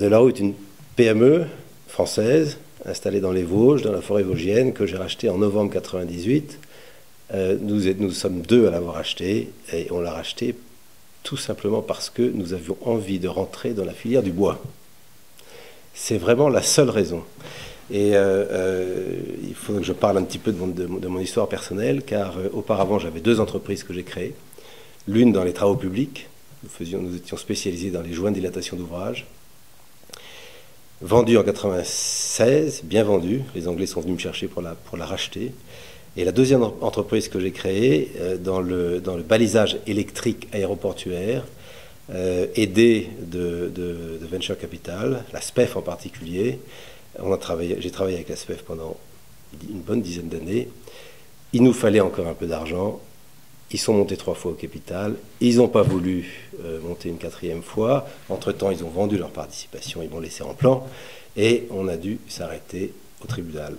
Delarue est une PME française installée dans les Vosges, dans la forêt vosgienne, que j'ai racheté en novembre 1998. Nous sommes deux à l'avoir acheté, et on l'a racheté tout simplement parce que nous avions envie de rentrer dans la filière du bois. C'est vraiment la seule raison. Et il faut que je parle un petit peu de mon histoire personnelle, car auparavant j'avais deux entreprises que j'ai créées. L'une dans les travaux publics, nous étions spécialisés dans les joints de dilatation d'ouvrages. Vendue en 1996, bien vendue, les Anglais sont venus me chercher pour la racheter. Et la deuxième entreprise que j'ai créée dans le balisage électrique aéroportuaire, aidée de Venture Capital, la SPEF en particulier. J'ai travaillé avec la SPEF pendant une bonne dizaine d'années. Il nous fallait encore un peu d'argent. Ils sont montés 3 fois au capital. Ils n'ont pas voulu monter une 4e fois. Entre-temps, ils ont vendu leur participation. Ils m'ont laissé en plan. Et on a dû s'arrêter au tribunal.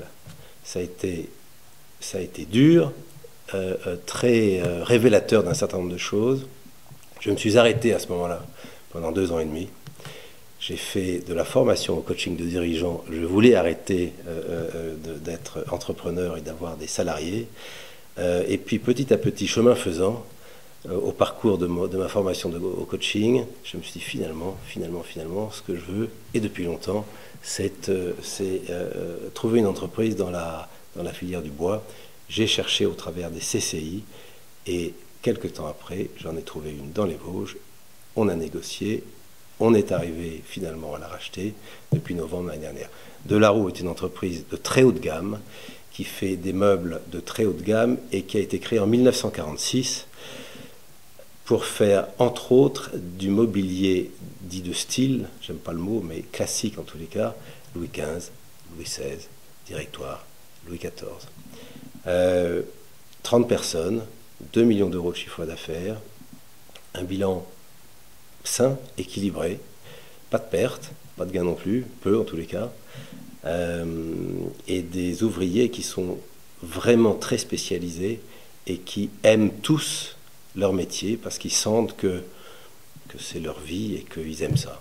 Ça a été dur, très révélateur d'un certain nombre de choses. Je me suis arrêté à ce moment-là pendant 2 ans et demi. J'ai fait de la formation au coaching de dirigeants. Je voulais arrêter d'être entrepreneur et d'avoir des salariés. Et puis petit à petit, chemin faisant, au parcours de ma formation au coaching, je me suis dit finalement, ce que je veux, et depuis longtemps, c'est trouver une entreprise dans la filière du bois. J'ai cherché au travers des CCI, et quelques temps après, j'en ai trouvé une dans les Vosges. On a négocié, on est arrivé finalement à la racheter depuis novembre l'année dernière. Delarue est une entreprise de très haut de gamme, qui fait des meubles de très haute gamme et qui a été créée en 1946 pour faire, entre autres, du mobilier dit de style, j'aime pas le mot, mais classique en tous les cas, Louis XV, Louis XVI, Directoire, Louis XIV. 30 personnes, 2 millions d'euros de chiffre d'affaires, un bilan sain, équilibré, pas de perte, pas de gain non plus, peu en tous les cas. Et des ouvriers qui sont vraiment très spécialisés et qui aiment tous leur métier parce qu'ils sentent que c'est leur vie et qu'ils aiment ça.